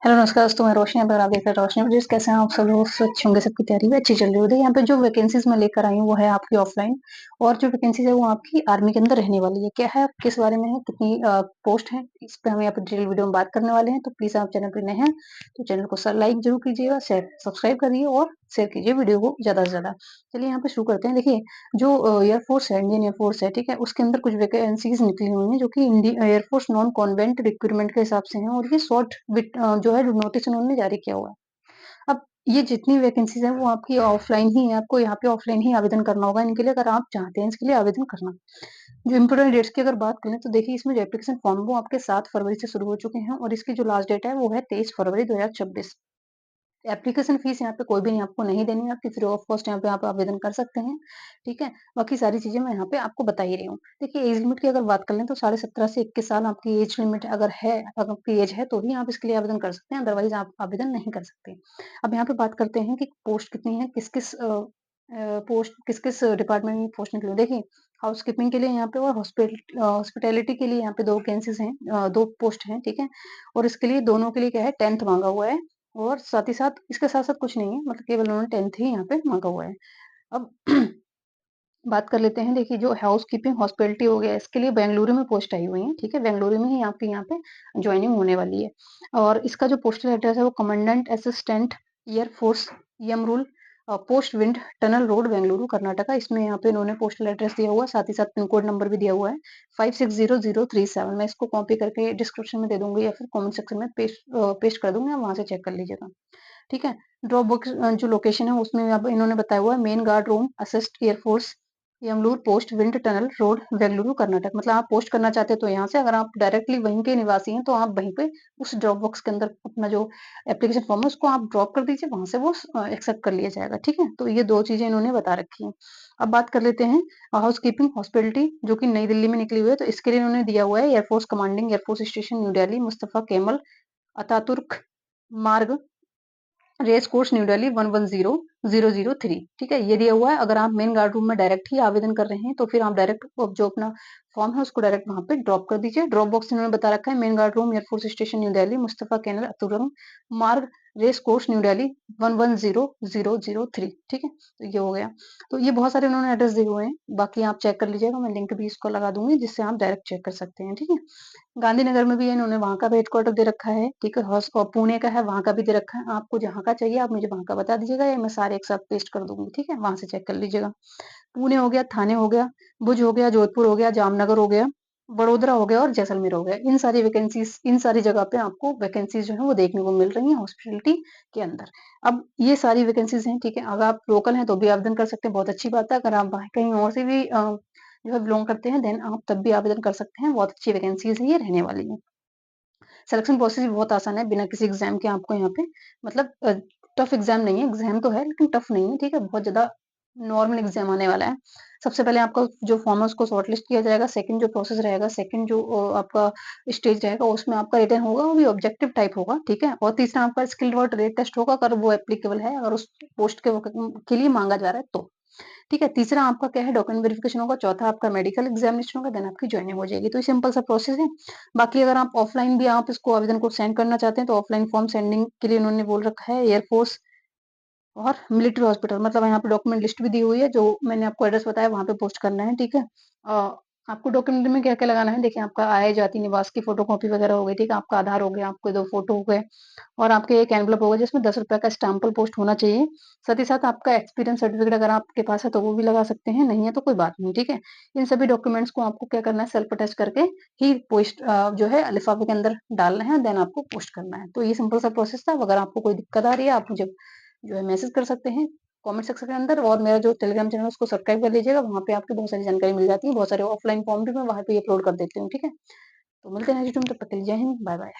Hello नमस्कार दोस्तों, मैं रोशनी अगर आप देख रहे हैं रोशनी वीडियोज़। कैसे हैं आप सब लोग? स्वच्छ होंगे, सबकी तैयारी भी अच्छी चल रही होगी। यहाँ पे जो वैकेंसीज़ मैं लेकर आई हूँ वो है आपकी ऑफलाइन, और जो वैकेंसीज़ है वो आपकी आर्मी के अंदर रहने वाली है। क्या है, किस बारे में है, कितनी पोस्ट है, इस पे हम यहाँ पे डिटेल वीडियो में बात करने वाले हैं। तो प्लीज़ आप चैनल पे नए हैं तो चैनल को लाइक ज़रूर कीजिएगा, शेयर सब्सक्राइब करिए और शेयर कीजिए वीडियो को ज़्यादा से ज़्यादा। चलिए यहाँ पे शुरू करते हैं। देखिए, जो एयरफोर्स है, इंडियन एयरफोर्स है, ठीक है? उसके अंदर कुछ वैकेंसीज़ निकली हुई हैं जो कि एयरफोर्स नॉन कॉन्वेंट रिक्रूटमेंट के हिसाब से हैं, और ये शॉर्ट जो है नोटिस उन्होंने जारी किया हुआ है। अब ये जितनी वैकेंसीज़ हैं वो आपकी ऑफलाइन ही है, आपको यहाँ पे ऑफलाइन ही आवेदन करना होगा इनके लिए, अगर आप चाहते हैं इसके लिए आवेदन करना। जो इम्पोर्टेंट डेट्स की अगर बात करें तो देखिए, इसमें जो एप्लीकेशन फॉर्म वो आपके 7 फरवरी से शुरू हो चुके हैं, और इसकी जो लास्ट डेट है वो है 23 फरवरी 2026। एप्लीकेशन फीस यहाँ पे कोई भी नहीं आपको नहीं देनी है, आपकी फ्री ऑफ कॉस्ट यहाँ पे आप आवेदन कर सकते हैं, ठीक है? बाकी सारी चीज़ें मैं यहाँ पे आपको बता ही रही हूँ। देखिए, एज लिमिट की अगर बात कर लें तो 17.5 से 21 साल आपकी एज लिमिट अगर आपकी एज है तो ही आप इसके लिए आवेदन कर सकते हैं, अदरवाइज़ आप आवेदन नहीं कर सकते। अब यहाँ पे बात करते हैं कि पोस्ट कितनी है, पोस्ट किस-किस डिपार्टमेंट में पोस्ट निकली है। देखिए, हाउसकीपिंग के लिए यहाँ पे और हॉस्पिटैलिटी के लिए यहाँ पे 2 वैकेंसीज़ हैं, 2 पोस्ट हैं, ठीक है? और इसके लिए दोनों के लिए क्या है, 10th माँगा हुआ है। और साथ ही साथ इसके साथ-साथ कुछ नहीं है, मतलब केवल उन्होंने 10th ही यहाँ पे माँगा हुआ है। अब बात कर लेते हैं। देखिए, जो हाउसकीपिंग हॉस्पिटैलिटी हो गया, इसके लिए बेंगलुरु में पोस्ट आई हुई है, ठीक है? बेंगलुरु में ही आपकी यहाँ पे जॉइनिंग होने वाली है, और इसका जो पोस्टल एड्रेस है वो commandant assistant air force Yemalur post wind tunnel road, Bengaluru, Karnataka. इसमें यहाँ पे इन्होंने पोस्टल एड्रेस दिया हुआ है, साथ ही साथ पिन कोड नंबर भी दिया हुआ है 560037। मैं इसको कॉपी करके डिस्क्रिप्शन में दे दूँगी या फिर कमेंट सेक्शन में पेस्ट कर दूँगी, आप वहाँ से चेक कर लीजिएगा। ठीक है? ड्रॉप बॉक्स जो लोकेशन है उसमें अब इन्होंने बताया हुआ है, main guard room assist air force Yemalur post wind tunnel road Bengaluru Karnataka. मतलब आप पोस्ट करना चाहते हैं तो यहाँ से, अगर आप डायरेक्टली वहीं के निवासी हैं तो आप वहीं पे उस ड्रॉप बॉक्स के अंदर अपना जो एप्लीकेशन फॉर्म है उसको आप ड्रॉप कर दीजिए, वहां से वो एक्सेप्ट कर लिया जाएगा, ठीक है? तो ये 2 चीजें इन्होंने बता रखी हैं। अब बात कर लेते हैं हाउस कीपिंग हॉस्पिटलिटी, जो कि नई दिल्ली में निकली हुई है। तो इसके लिए इन्होंने दिया हुआ है air force commanding air force station new Delhi Mustafa camel Ataturk मार्ग रेस कोर्स न्यू दिल्ली 110003, ठीक है? ये दिया हुआ है। अगर आप मेन गार्ड रूम में डायरेक्ट ही आवेदन कर रहे हैं तो फिर आप डायरेक्ट जो अपना फॉर्म है उसको डायरेक्ट वहां पे ड्रॉप कर दीजिए। ड्रॉप बॉक्स इन्होंने बता रखा है, main guard room air force station new Delhi Mustafa Kemal Ataturk Marg race course new Delhi 110003, ठीक है? तो ये हो गया। तो ये बहुत सारे उन्होंने एड्रेस दिए हुए हैं, बाकी आप चेक कर लीजिएगा, मैं लिंक भी इसको लगा दूंगी जिससे आप डायरेक्ट चेक कर सकते हैं, ठीक है? गांधीनगर में भी है, इन्होंने वहाँ का भी हेडक्वार्टर दे रखा है, ठीक है? और पुणे का है, वहाँ का भी दे रखा है। आपको जहाँ का चाहिए आप मुझे वहाँ का बता दीजिएगा, या मैं सारे एक साथ पेस्ट कर दूँगी, ठीक है? वहाँ से चेक कर लीजिएगा। पुणे हो गया, थाने हो गया, भुज हो गया, जोधपुर हो गया, जामनगर हो गया, वडोदरा हो गया और जैसलमेर हो गया। इन सारी वैकेंसीज़, इन सारी जगह पे आपको वैकेंसीज़ जो है वो देखने को मिल रही हैं हॉस्पिटैलिटी के अंदर। अब ये सारी वैकेंसीज़ हैं, ठीक है? अगर आप लोकल हैं तो भी आवेदन कर सकते हैं, बहुत अच्छी बात है। अगर आप बाहर कहीं और से भी जो है बिलॉन्ग करते हैं, देन आप तब भी आवेदन कर सकते हैं। बहुत अच्छी वैकेंसीज़ है, ये रहने वाली है। सिलेक्शन प्रोसेस भी बहुत आसान है, बिना किसी एग्ज़ाम के आपको यहाँ पे, मतलब टफ एग्ज़ाम नहीं है, एग्ज़ाम तो है लेकिन टफ नहीं है, ठीक है? बहुत ज़्यादा नॉर्मल एग्ज़ाम आने वाला है। सबसे पहले आपका जो फॉर्म है उसको शॉर्टलिस्ट किया जाएगा, सेकंड जो प्रोसेस रहेगा, सेकंड जो आपका स्टेज रहेगा उसमें आपका रिटन होगा, वो भी ऑब्जेक्टिव टाइप होगा, ठीक है? और तीसरा आपका स्किल वर्ड ट्रेड टेस्ट होगा, अगर वो एप्लीकेबल है, अगर उस पोस्ट के लिए माँगा जा रहा है तो। ठीक है? तीसरा आपका क्या है, डॉक्यूमेंट वेरिफिकेशन होगा, चौथा आपका मेडिकल एग्जामिनेशन होगा, देन आपकी जॉइनिंग हो जाएगी। तो ये सिंपल सा प्रोसेस है। बाकी अगर आप ऑफलाइन भी आप इसको आवेदन को सेंड करना चाहते हैं तो ऑफलाइन फॉर्म सेंडिंग के लिए उन्होंने बोल रखा है एयरफोर्स और मिलिट्री हॉस्पिटल, मतलब यहाँ पे डॉक्यूमेंट लिस्ट भी दी हुई है, जो मैंने आपको एड्रेस बताया वहाँ पे पोस्ट करना है, ठीक है? आपको डॉक्यूमेंट में क्या-क्या लगाना है, देखिए, आपका आय, जाति, निवास की फोटोकॉपी वगैरह हो गई, ठीक है? आपका आधार हो गया, आपके 2 फोटो हो गए, और आपके एक एनवेलप होगा जिसमें ₹10 का स्टैम्पल पोस्ट होना चाहिए। साथ ही साथ आपका एक्सपीरियंस सर्टिफिकेट अगर आपके पास है तो वो भी लगा सकते हैं, नहीं है तो कोई बात नहीं, ठीक है? इन सभी डॉक्यूमेंट्स को आपको क्या करना है, सेल्फ अटेस्ट करके ही जो है लिफाफे के अंदर डालना है, देन आपको पोस्ट करना है। तो ये सिंपल सा प्रोसेस था। अगर आपको कोई दिक्कत आ रही है, आप मुझे जो है मैसेज कर सकते हैं कमेंट सेक्शन के अंदर, और मेरा जो टेलीग्राम चैनल है उसको सब्सक्राइब कर लीजिएगा, वहाँ पे आपको बहुत सारी जानकारी मिल जाती है, बहुत सारे ऑफलाइन फॉर्म भी मैं वहाँ पे अपलोड कर देती हूँ, ठीक है? तो मिलते हैं नेक्स्ट वीडियो में, तब तक के लिए जय हिंद, बाय बाय।